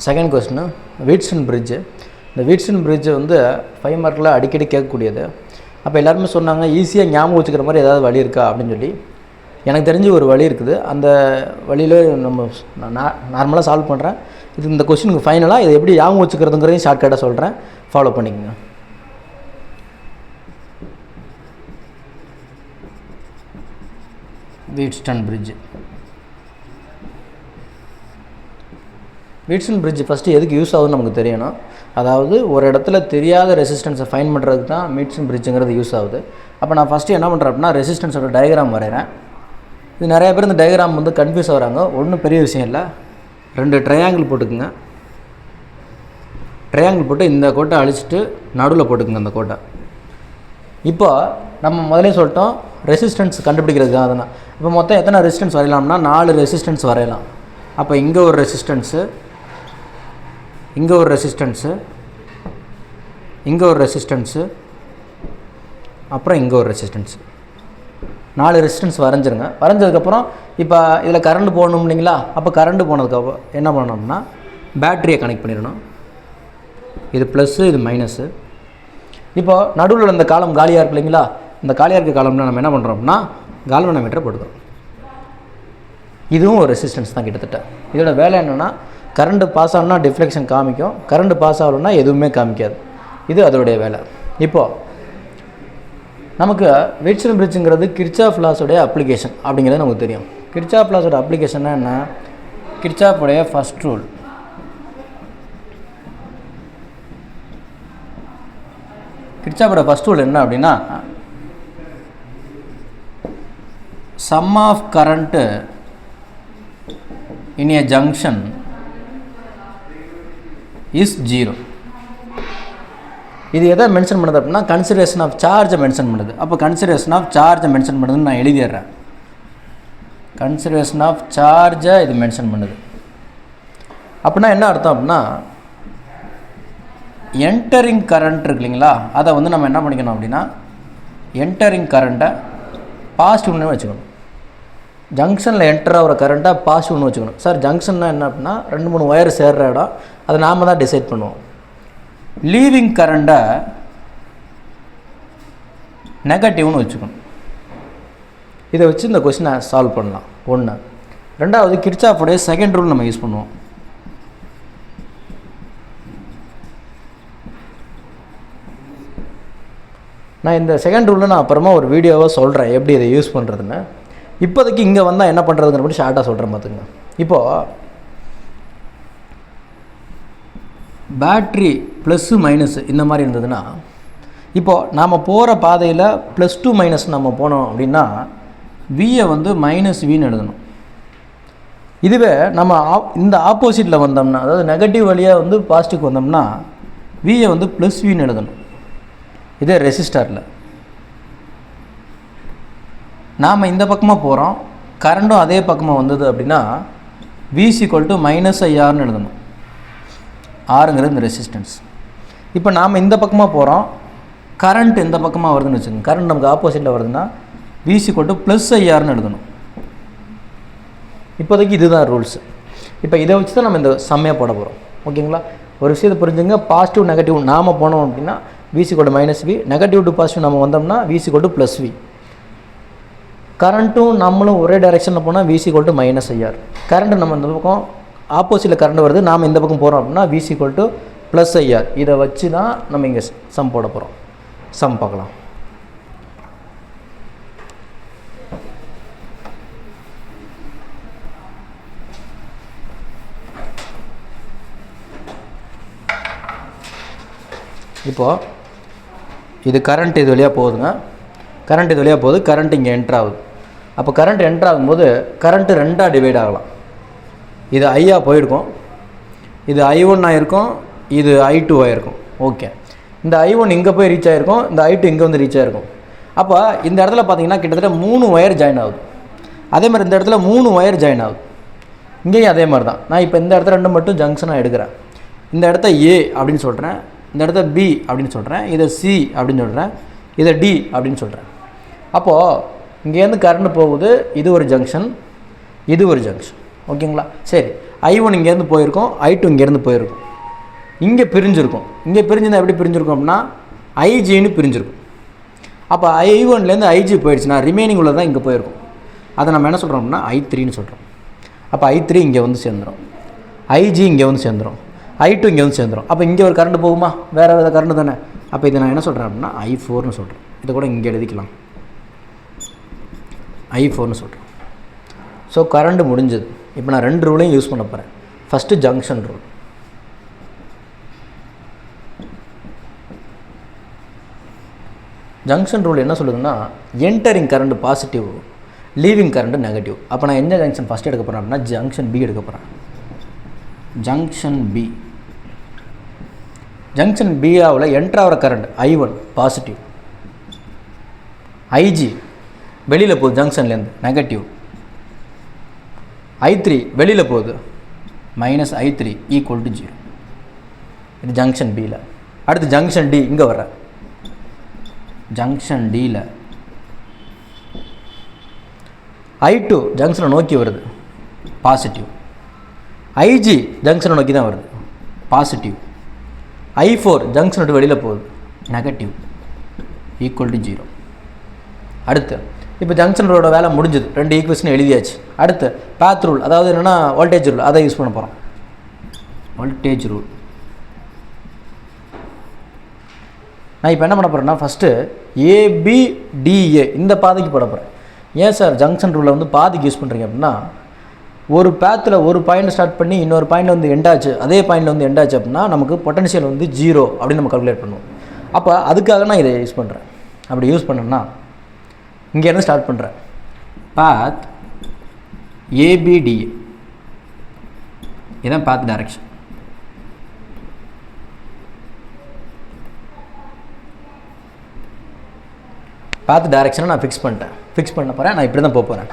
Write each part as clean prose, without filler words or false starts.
Second question வீட்ஸ்டன் fridge. இந்த வீட்ஸ்டன் fridge வந்து 5 மார்க்கில் அடிக்கடி கேட்கக்கூடியது. அப்போ எல்லாருமே சொன்னாங்க ஈஸியாக ஞாபகம் வச்சுக்கிற மாதிரி ஏதாவது வழி இருக்கா அப்படின்னு சொல்லி. எனக்கு தெரிஞ்சு ஒரு வழி இருக்குது. அந்த வழியில் நம்ம நார்மலாக சால்வ் பண்ணுறேன். இது இந்த கொஸ்டினுக்கு ஃபைனலாக இதை எப்படி ஞாபகம் வச்சுக்கிறதுங்கிறதையும் ஷார்ட்கட்டாக சொல்கிறேன், ஃபாலோ பண்ணிக்கோங்க. வீட்ஸ்டன் பிரிட்ஜு. வீட்ஸ்டன் பிரிட்ஜ் ஃபஸ்ட்டு எதுக்கு யூஸ் ஆகுதுன்னு நமக்கு தெரியணும். அதாவது ஒரு இடத்துல தெரியாத ரெசிஸ்டன்ஸை ஃபைண்ட் பண்ணுறதுக்கு தான் வீட்ஸ்டன் பிரிட்ஜுங்கிறது யூஸ் ஆகுது. அப்போ நான் ஃபஸ்ட்டு என்ன பண்ணுறேன் அப்படின்னா ரெசிஸ்டன்ஸோட டயக்ராம் வரைகிறேன். இது நிறைய பேர் இந்த டயக்ராம் வந்து கன்ஃபியூஸ் ஆகிறாங்க. ஒன்றும் பெரிய விஷயம் இல்லை. 2 ட்ரையாங்கிள் போட்டுக்குங்க. ட்ரையாங்கிள் போட்டு இந்த கோட்டை அழிச்சிட்டு நடுவில் போட்டுக்குங்க அந்த கோட்டை. இப்போ நம்ம முதலே சொல்லிட்டோம் ரெசிஸ்டன்ஸ் கண்டுபிடிக்கிறதுக்கு தான். அதனால் இப்போ மொத்தம் எத்தனை ரெசிஸ்டன்ஸ் வரையலாம்னா 4 ரெசிஸ்டன்ஸ் வரையலாம். அப்போ இங்கே ஒரு ரெசிஸ்டன்ஸு, இங்கே ஒரு ரெசிஸ்டன்ஸு, இங்கே ஒரு ரெசிஸ்டன்ஸு, அப்புறம் இங்கே ஒரு ரெசிஸ்டன்ஸு. 4 ரெசிஸ்டன்ஸ் வரைஞ்சிருங்க. வரைஞ்சதுக்கப்புறம் இப்போ இதில் கரண்ட் போடணும் இல்லைங்களா? அப்போ கரண்ட் போனதுக்கப்புறம் என்ன பண்ணணும்னா பேட்டரியை கனெக்ட் பண்ணிடணும். இது ப்ளஸ்ஸு, இது மைனஸு. இப்போ நடுவில் இந்த காலம் காலியாக இருக்கு இல்லைங்களா? இந்த காலியாக இருக்க காலம்னா நம்ம என்ன பண்ணுறோம்னா கால்வனோமீட்டரை போட்டுக்கிறோம். இதுவும் ஒரு ரெசிஸ்டன்ஸ் தான் கிட்டத்தட்ட. இதோட வேலை என்னென்னா கரண்ட் பாஸ் ஆகணும்னா டிஃப்ளெக்ஷன் காமிக்கும், கரண்ட் பாஸ் ஆகணும்னா எதுவுமே காமிக்காது. இது அதோடைய வேலை. இப்போது நமக்கு வீட்ஸ்டன் பிரிட்ஜுங்கிறது கிர்ச்சாஃப் லாஸோடைய அப்ளிகேஷன் அப்படிங்கிறது நமக்கு தெரியும். கிர்ச்சாஃப் லாஸோட அப்ளிகேஷன்னா என்ன? கிர்ச்சாஃபோடைய ஃபஸ்ட் ரூல். கிர்ச்சாஃபோட ஃபஸ்ட் ரூல் என்ன அப்படின்னா sum of current in a junction is 0. இது எதை மென்ஷன் பண்ணுது அப்படின்னா கன்சிடரேஷன் ஆஃப் சார்ஜை மென்ஷன் பண்ணுது. அப்போ கன்சிடரேஷன் ஆஃப் சார்ஜை மென்ஷன் பண்ணுதுன்னு நான் எழுதிடுறேன். கன்சிடரேஷன் ஆஃப் சார்ஜை இது மென்ஷன் பண்ணுது. அப்படின்னா என்ன அர்த்தம் அப்படின்னா என்டரிங் கரண்ட் இருக்கு இல்லைங்களா? அதை வந்து நம்ம என்ன பண்ணிக்கணும் அப்படின்னா என்டரிங் கரண்ட்டை பாசிட்டிவ்னு வச்சுக்கணும். ஜங்ஷனில் என்டர் ஆகிற கரண்ட்டாக பாசிட்டிவ்னு வச்சுக்கணும். சார் ஜங்ஷன்னா என்ன அப்படின்னா 2-3 ஒயர் சேர்கிற இடம், அதை நாம் தான் டிசைட் பண்ணுவோம். லீவிங் கரண்ட்டை நெகட்டிவ்னு வச்சுக்கணும். இதை வச்சு இந்த கொஸ்டினை சால்வ் பண்ணலாம். 1. 2வது கிர்ச்சாஃபோடைய செகண்ட் ரூல் நம்ம யூஸ் பண்ணுவோம். நான் இந்த செகண்ட் ரூலில் நான் அப்புறமா ஒரு வீடியோவாக சொல்கிறேன் எப்படி இதை யூஸ் பண்ணுறதுன்னு. இப்போதைக்கு இங்கே வந்தால் என்ன பண்ணுறதுங்கிற மட்டும் ஷார்ட்டாக சொல்கிறேன் பார்த்துங்க. இப்போது பேட்ரி ப்ளஸ்ஸு மைனஸு இந்த மாதிரி இருந்ததுன்னா இப்போது நாம் போகிற பாதையில் +2 மைனஸ் நம்ம போனோம் அப்படின்னா வியை வந்து -வின்னு எழுதணும். இதுவே நம்ம இந்த ஆப்போசிட்டில் வந்தோம்னா அதாவது நெகட்டிவ் வழியாக வந்து பாசிட்டிவ் வந்தோம்னா வியை வந்து +வின்னு எழுதணும். இதே ரெசிஸ்டரில் நாம் இந்த பக்கமாக போகிறோம், கரண்ட்டும் அதே பக்கமாக வந்தது அப்படின்னா V -IRன்னு எழுதணும். ஆறுங்கிறது இந்த ரெசிஸ்டன்ஸ். இப்போ நாம் இந்த பக்கமாக போகிறோம், கரண்ட் இந்த பக்கமாக வருதுன்னு வச்சுக்கோங்க. கரண்ட் நமக்கு ஆப்போசிட்டில் வருதுன்னா V +IRன்னு எழுதணும். இப்போதைக்கு இதுதான் ரூல்ஸு. இப்போ இதை வச்சு தான் நம்ம இந்த சம்மையாக போட போகிறோம். ஓகேங்களா? ஒரு விஷயத்தை புரிஞ்சுங்க. பாசிட்டிவ் நெகட்டிவ் நாம் போனோம் அப்படின்னா V -V, negative to positive நம்ம வந்தோம்னா V +V. கரண்ட்டும் நம்மளும் ஒரே டைரெக்ஷனில் போனால் V -IR. கரண்ட்டு நம்ம இந்த பக்கம் ஆப்போசிட்டில் கரண்ட் வருது, நாம் இந்த பக்கம் போகிறோம் அப்படின்னா V +IR. இதை வச்சு தான் நம்ம இங்கே சம் போட போகிறோம். சம் பார்க்கலாம். இப்போது இது கரண்ட் இது வழியாக போகுதுங்க. கரண்ட் இது வழியாக போகுது, கரண்ட் இங்கே என்ட்ரு ஆகுது. அப்போ கரண்ட் என்ட்ரு ஆகும்போது கரண்ட்டு 2ஆக டிவைட் ஆகலாம். இது ஐயாக போயிருக்கும், இது I1 ஆகிருக்கும், இது I2 ஆகிருக்கும். ஓகே, இந்த I1 இங்கே போய் ரீச் ஆகிருக்கும், இந்த I2 இங்கே வந்து ரீச் ஆகிருக்கும். அப்போ இந்த இடத்துல பார்த்தீங்கன்னா கிட்டத்தட்ட 3 ஒயர் ஜாயின் ஆகுது. அதே மாதிரி இந்த இடத்துல 3 ஒயர் ஜாயின் ஆகுது. இங்கேயும் அதே மாதிரி தான். நான் இப்போ இந்த இடத்துல 2 மட்டும் ஜங்ஷனாக எடுக்கிறேன். இந்த இடத்த A அப்படின்னு சொல்கிறேன், இந்த இடத்த B அப்படின்னு சொல்கிறேன், இதை C அப்படின்னு சொல்கிறேன், இதை D அப்படின்னு சொல்கிறேன். அப்போது இங்கேருந்து கரண்ட் போகுது, இது ஒரு ஜங்ஷன், இது ஒரு ஜங்ஷன். ஓகேங்களா? சரி, I1 இங்கேருந்து போயிருக்கும், I2 இங்கேருந்து போயிருக்கும், இங்கே பிரிஞ்சிருக்கும். இங்கே பிரிஞ்சுருந்தால் எப்படி பிரிஞ்சிருக்கும் அப்படின்னா ஐஜின்னு பிரிஞ்சிருக்கும். அப்போ I1லேருந்து ஐஜி போயிடுச்சுன்னா ரிமைனிங் உள்ளது தான் இங்கே போயிருக்கும். அதை நம்ம என்ன சொல்கிறோம் அப்படின்னா I3ன்னு சொல்கிறோம். அப்போ I3 இங்கே வந்து சேர்ந்துடும், ஐஜி இங்கே வந்து சேர்ந்துடும், I2 இங்கே வந்து சேர்ந்துடும். அப்போ இங்கே ஒரு கரண்ட் போகுமா, வேறு வேறு கரண்ட் தானே. அப்போ இதை நான் என்ன சொல்கிறேன் அப்படின்னா I4ன்னு சொல்கிறேன். இதை கூட இங்கே எழுதிக்கலாம், I4ன்னு சொல்கிறேன். ஸோ கரண்ட் முடிஞ்சது. இப்போ நான் 2 ரூலையும் யூஸ் பண்ண போகிறேன். First junction rule. Junction rule என்ன சொல்லுதுன்னா entering current positive, leaving current negative. அப்போ நான் எந்த ஜங்ஷன் ஃபஸ்ட்டு எடுக்க போகிறேன் அப்படின்னா ஜங்ஷன் பி எடுக்க போகிறேன். ஜங்ஷன் பி, ஜங்ஷன் பியாவில் என்ட்ரு ஆகிற கரண்ட் I1 பாசிட்டிவ், ஐஜி வெளியில் போகுது ஜங்ஷன்லேருந்து நெகட்டிவ், I3 வெளியில் போகுது -I3 ஈக்குவல் டு 0. இது ஜங்ஷன் பியில். அடுத்து ஜங்ஷன் டி, இங்கே வர்ற ஜங்ஷன் டியில் I2 ஜங்ஷனை நோக்கி வருது பாசிட்டிவ், ஐஜி ஜங்ஷனை நோக்கி தான் வருது பாசிட்டிவ், I4 ஜங்ஷன் விட்டு வெளியில் போகுது நெகட்டிவ் ஈக்குவல் டு 0. அடுத்து இப்போ ஜங்ஷன் ரூலோட வேலை முடிஞ்சது, 2 ஈக்குவேஷன் எழுதியாச்சு. அடுத்து பாத் ரூல், அதாவது என்னென்னா வோல்டேஜ் ரூல், அதை யூஸ் பண்ண போகிறோம். வோல்டேஜ் ரூல் நான் இப்போ என்ன பண்ண போகிறேன்னா ஃபஸ்ட்டு ஏபிடிஏ இந்த பாதைக்கு போட போகிறேன். ஏன் சார் ஜங்ஷன் ரூலில் வந்து பாதைக்கு யூஸ் பண்ணுறீங்க அப்படின்னா, ஒரு பேத்தில் ஒரு பாயிண்ட் ஸ்டார்ட் பண்ணி இன்னொரு பாயிண்டில் வந்து எண்டாச்சு, அதே பாயிண்டில் வந்து எண்டாச்சு அப்படின்னா நமக்கு பொட்டன்ஷியல் வந்து 0 அப்படின்னு நம்ம கால்குலேட் பண்ணுவோம். அப்போ அதுக்காக நான் இதை யூஸ் பண்ணுறேன். அப்படி யூஸ் பண்ணேன்னா இங்கேருந்து ஸ்டார்ட் பண்ணுறேன். பாத் ஏபிடிஏ, இதான் பாத் டைரக்ஷன். பாத் டைரக்ஷனை நான் ஃபிக்ஸ் பண்ணிட்டேன். ஃபிக்ஸ் பண்ண போகிறேன். நான் இப்படி தான் போக போகிறேன்.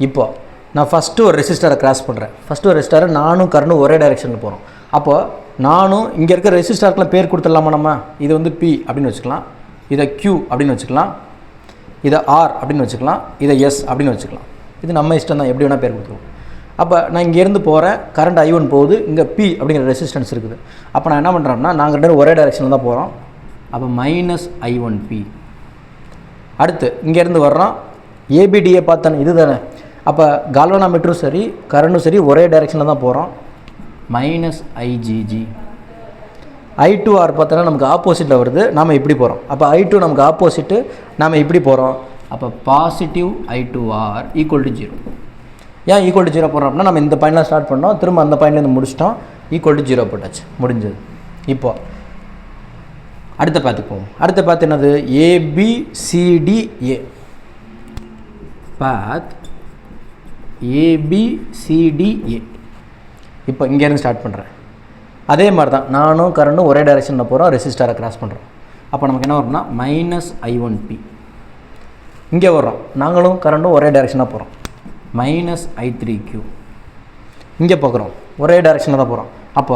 இப்போது நான் ஃபஸ்ட்டு ஒரு ரெசிஸ்டரை கிராஸ் பண்ணுறேன். ஃபஸ்ட்டு ஒரு ரெசிஸ்டரை நானும் கரண்டும் ஒரே டைரெக்ஷனில் போகிறோம். அப்போது நானும் இங்கே இருக்கிற ரெசிஸ்டருக்குலாம் பேர் கொடுத்துடலாமா நம்ம? இது வந்து P அப்படின்னு வச்சுக்கலாம், இதை Q அப்படின்னு வச்சுக்கலாம், இதை R அப்படின்னு வச்சுக்கலாம், இதை S அப்படின்னு வச்சுக்கலாம். இது நம்ம இஷ்டம் தான், எப்படி வேணால் பேர் கொடுத்துருவோம். அப்போ நான் இங்கேருந்து போகிறேன், கரண்ட் I1 போகுது, இங்கே P அப்படிங்கிற ரெசிஸ்டன்ஸ் இருக்குது. அப்போ நான் என்ன பண்ணுறேன்னா நாங்கள் 2 ஒரே டைரெக்ஷனில் தான் போகிறோம். அப்போ -I1P. அடுத்து இங்கேருந்து வர்றோம், ஏபிடிஏ பார்த்தானே இது தானே. அப்போ கால்வனாமீட்டரும் சரி கரண்ட்டும் சரி ஒரே டைரெக்ஷனில் தான் போகிறோம், -IGG. I2R பார்த்தோன்னா நமக்கு ஆப்போசிட்டில் வருது, நாம் இப்படி போகிறோம். அப்போ I2 நமக்கு ஆப்போசிட்டு, நாம் இப்படி போகிறோம். அப்போ பாசிட்டிவ் I2R ஈக்குவல் டு 0. ஏன் ஈக்குவல் டு 0 போடுறோம் அப்படின்னா நம்ம இந்த பாயிண்ட்லாம் ஸ்டார்ட் பண்ணோம், திரும்ப அந்த பாயிண்ட்லேருந்து முடிச்சிட்டோம், ஈக்குவல் டு 0 போட்டாச்சு, முடிஞ்சது. இப்போது அடுத்த பார்த்துக்குவோம். அடுத்த பார்த்து என்னது? ABCDA. பாத் ABCDA. இப்போ இங்கேருந்து ஸ்டார்ட் பண்ணுறேன். அதே மாதிரி தான் நானும் கரண்டும் ஒரே டைரெக்ஷனில் போகிறோம், ரெசிஸ்டரை கிராஸ் பண்ணுறோம். அப்போ நமக்கு என்ன வரும்னா -I1P. இங்கே வர்றோம், நாங்களும் கரண்டும் ஒரே டைரெக்ஷனாக போகிறோம், -I3Q. இங்கே பார்க்குறோம், ஒரே டைரெக்ஷனில் தான் போகிறோம். அப்போ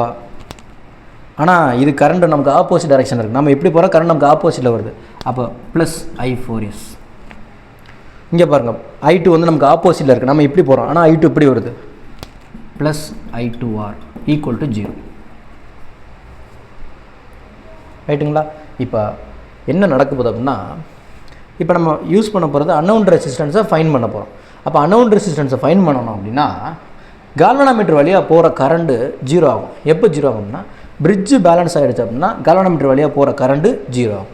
ஆனால் இது கரண்ட் நமக்கு ஆப்போசிட் டைரெக்ஷன் இருக்குது, நம்ம எப்படி போகிறோம், கரண்ட் நமக்கு ஆப்போசிட்டில் வருது. அப்போ +I4S. இங்கே பாருங்கள், I2 வந்து நமக்கு ஆப்போசிட்டில் இருக்குது, நம்ம இப்படி போகிறோம், ஆனால் I2 இப்படி வருது, +I2R ஈக்குவல் டு 0. ரைட்டுங்களா? இப்போ என்ன நடக்க போகுது அப்படின்னா, இப்போ நம்ம யூஸ் பண்ண போகிறது அன்னவுன் ரெசிஸ்டன்ஸை ஃபைன் பண்ண போகிறோம். அப்போ அன்னவுன் ரெசிஸ்டன்ஸை ஃபைன் பண்ணணும் அப்படின்னா கால்வனாமீட்டர் வழியாக போகிற கரண்ட்டு 0 ஆகும். எப்போ 0 ஆகும்னா பிரிட்ஜு பேலன்ஸ் ஆகிடுச்சு அப்படின்னா கால்வனாமீட்டர் வழியாக போகிற கரண்ட்டு 0 ஆகும்.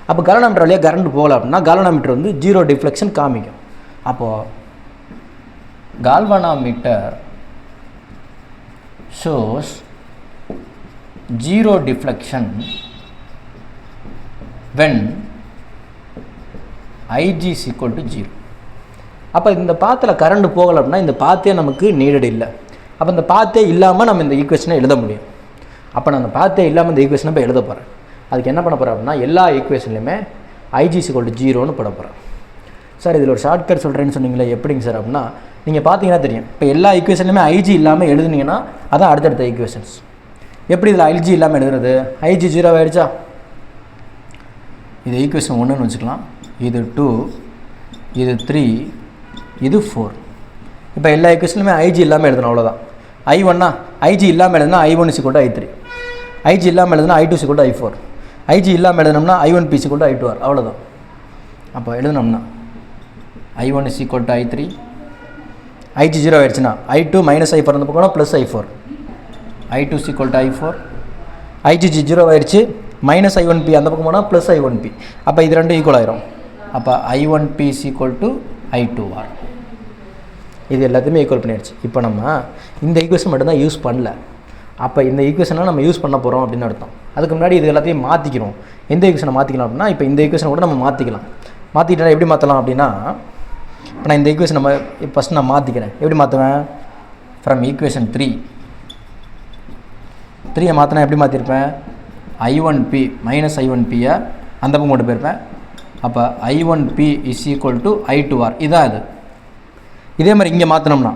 அப்போ கால்வனாமீட்டர் வழியாக கரண்ட் போகல அப்படின்னா கால்வனாமீட்டர் வந்து 0 டிஃப்ளெக்ஷன் காமிக்கும். அப்போது galvanometer shows 0 deflection when IG is equal to 0. அப்போ இந்த பாத்தில் கரண்ட் போகலை அப்படின்னா இந்த பாத்தே நமக்கு நீடட் இல்லை. அப்போ இந்த பாத்தே இல்லாமல் நம்ம இந்த ஈக்குவேஷனை எழுத முடியும். அப்போ நான் அந்த பாத்தே இல்லாமல் இந்த ஈக்குவேஷனை இப்போ எழுத போகிறேன். அதுக்கு என்ன பண்ண போகிறேன் அப்படின்னா எல்லா ஈக்குவேஷன்லையுமே IG is equal to 0ன்னு போட போகிறேன். சார் இதில் ஒரு ஷார்ட்கட் சொல்கிறேன்னு சொன்னீங்களே, எப்படிங்க சார் அப்படின்னா நீங்கள் பார்த்தீங்கன்னா தெரியும். இப்போ எல்லா ஈக்குவேஷன்லையுமே IG இல்லாமல் எழுதுனீங்கன்னா அதான் அடுத்தடுத்த ஈக்குவேஷன்ஸ். எப்படி இதில் IG இல்லாமல் எழுதுறது? IG 0 ஆகிடுச்சா? இது ஈக்குவேஷன் 1ன்னு வச்சுக்கலாம், இது 2, இது 3, இது 4. இப்போ எல்லா ஈக்குவேஷன்லையுமே IG இல்லாமல் எழுதணும், அவ்வளோதான். I1 ஐஜி இல்லாமல் எழுதுனா I1 = I3, ஐஜி இல்லாமல் எழுதுனா I2 = I4, ஐஜி இல்லாமல் எழுதுனோம்னா I1P = I2R. அவ்வளோதான். அப்போ எழுதுனோம்னா I1 = I3, ஐஜி 0 ஆயிடுச்சுன்னா I2 - I4 அந்த பக்கம் plus I4, I2 = I4, IG 0 ஆயிடுச்சு -I1P அந்த பக்கம் போனால் ப்ளஸ் I1P. அப்போ இது ரெண்டும் ஈக்குவல் ஆயிரும். அப்போ I1P = I2R. இது எல்லாத்தையுமே ஈக்குவல் பண்ணிடுச்சு. இப்போ நம்ம இந்த ஈக்குவேஷன் மட்டும்தான் யூஸ் பண்ணல. அப்போ இந்த ஈக்குவேஷனை நம்ம யூஸ் பண்ண போகிறோம் அப்படின்னு அர்த்தம். அதுக்கு முன்னாடி இது எல்லாத்தையும் மாற்றிக்கிறோம். எந்த ஈக்குவேஷனை மாற்றிக்கலாம் அப்படின்னா, இப்போ இந்த ஈக்குவேஷனை கூட நம்ம மாற்றிக்கலாம். மாற்றிக்கிட்டா எப்படி மாற்றலாம் அப்படின்னா, இப்போ நான் இந்த ஈக்குவேஷன் நம்ம ஃபஸ்ட் நான் மாற்றிக்கிறேன். எப்படி மாற்றுவேன்? ஃப்ரம் ஈக்குவேஷன் 3 மாற்றினா எப்படி மாற்றிருப்பேன்? I1P -I1P அந்த பக்கம் கொண்டு போயிருப்பேன். அப்போ I1P = I2R. இதான் அது. இதே மாதிரி இங்கே மாற்றினோம்னா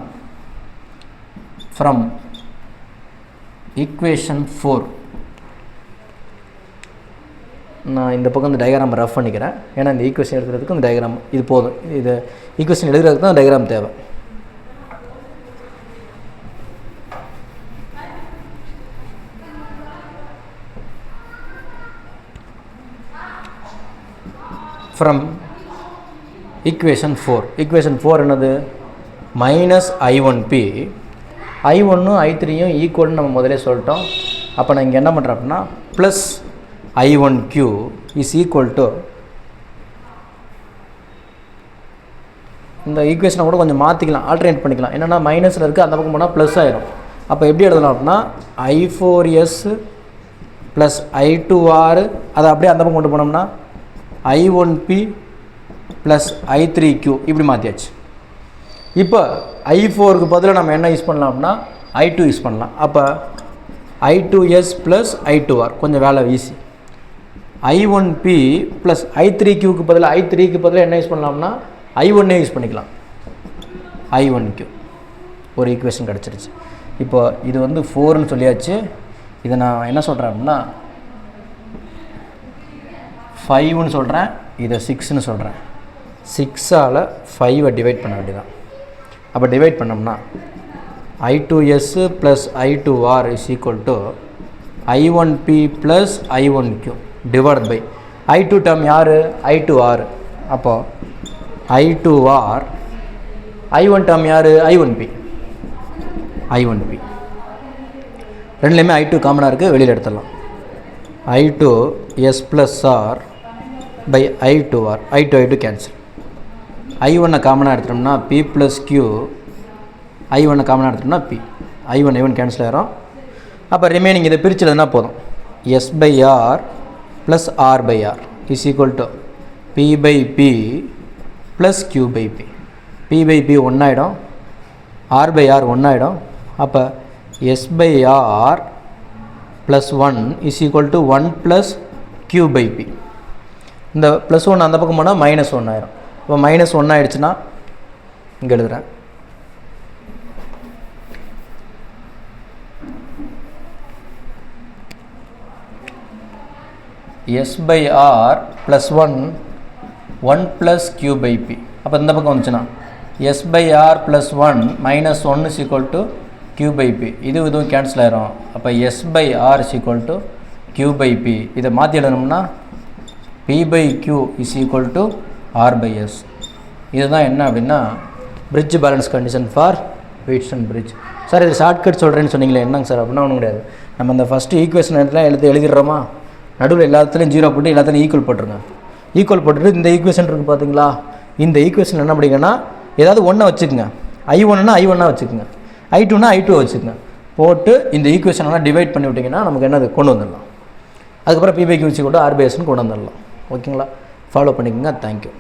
ஃப்ரம் ஈக்குவேஷன் 4 நான் இந்த பக்கம் இந்த டயக்ராம் ரஃப் பண்ணிக்கிறேன். ஏன்னா இந்த ஈக்குவேஷன் எழுதுறதுக்கு இந்த டயக்ராம் இது போதும். இது ஈக்குவேஷன் எழுதுறதுக்கு தான் டயக்ராம் தேவை. ஃப்ரம் ஈக்குவேஷன் 4 என்னது? -I1P, I1 I3 ஈக்குவல்னு நம்ம முதலே சொல்லிட்டோம். அப்போ நான் இங்கே என்ன பண்ணுறேன் அப்படின்னா ப்ளஸ் I1Q = இந்த ஈக்குவேஷனை கூட கொஞ்சம் மாற்றிக்கலாம், ஆல்டர்னேட் பண்ணிக்கலாம். என்னென்னா மைனஸில் இருக்குது, அந்த பக்கம் போனால் ப்ளஸ் ஆயிரும். அப்போ எப்படி எழுதலாம் அப்படின்னா I4S + I2R அதை அப்படியே அந்த பக்கம் கொண்டு போனோம்னா I1P + I3Q இப்படி மாற்றியாச்சு. இப்போ I4க்கு பதிலாக நம்ம என்ன யூஸ் பண்ணலாம் அப்படின்னா I2 யூஸ் பண்ணலாம். அப்போ I2S + I2R கொஞ்சம் வேலை ஈஸி. I1P + I3Qக்கு பதிலாக I3க்கு பதிலாக என்ன யூஸ் பண்ணலாம்னா I1 யூஸ் பண்ணிக்கலாம். I1Q ஒரு ஈக்குவேஷன் கிடச்சிருச்சு. இப்போ இது வந்து 4ன்னு சொல்லியாச்சு. இதை நான் என்ன சொல்கிறேன் அப்படின்னா 5ன்னு சொல்கிறேன், இதை 6ன்னு சொல்கிறேன். 6ஆல் 5 டிவைட் பண்ண வேண்டியதான். அப்போ டிவைட் பண்ணோம்னா I2S + I2R = I1P + I1Q divide by I2 term யார்? I2R. அப்போ I2R, I1 டேர்ம் யார்? I1P. ரெண்டுலேயுமே I2 காமனாக இருக்குது, வெளியில் எடுத்துடலாம். I2S + R by I2R, I2 cancel. I1 காமனாக எடுத்துட்டோம்னா P + Q, I1 காமனாக எடுத்துட்டோம்னா P, I1 கேன்சல் ஆகிரும். அப்போ ரிமைனிங் இதை பிரிச்சுதுன்னா போதும். S/R + R/R = P/P + Q/P. P/P 1 ஆகிடும், R/R 1 ஆகிடும். அப்போ S/R + 1 = 1 + Q/P. இந்த +1 அந்த பக்கம் போனால் -1 ஆயிரும். இப்போ -1 ஆயிடுச்சுன்னா இங்கே எழுதுகிறேன். S/R + 1 + Q/P. அப்போ இந்த பக்கம் வந்துச்சுன்னா S/R + 1 -1 = Q/P. இதுவும் கேன்சல் ஆயிரும். அப்போ S/R = Q/P. இதை மாற்றி எழுதணும்னா P/Q = R/S. இதுதான் என்ன அப்படின்னா bridge balance condition for Wheatstone bridge. Sir இது ஷார்ட்கட் சொல்கிறேன்னு சொன்னீங்களே, என்னங்க சார் அப்படின்னா ஒன்றும் கிடையாது. நம்ம இந்த ஃபஸ்ட்டு ஈக்குவேஷன் எல்லாம் எழுதிடுறோமா, நடுவில் எல்லாத்துலேயும் 0 போட்டு எல்லாத்துலையும் ஈக்குவல் போட்டுருங்க. ஈக்குவல் போட்டுட்டு இந்த ஈக்குவேஷன் இருக்குது பார்த்தீங்களா, இந்த ஈக்குவேஷன் என்ன படிங்கன்னா ஏதாவது 1 வச்சுக்கோங்க. I1னா I1 வச்சுக்கோங்க, I2னா I2 வச்சுக்கோங்க. போட்டு இந்த ஈக்குவேஷனெல்லாம் டிவைட் பண்ணி விட்டிங்கன்னா நமக்கு என்னது கொண்டு வந்துடலாம். அதுக்கப்புறம் P/Q = R/Sன்னு கொண்டு வந்துடலாம். ஓகேங்களா? ஃபாலோ பண்ணிக்கோங்க. தேங்க்யூ.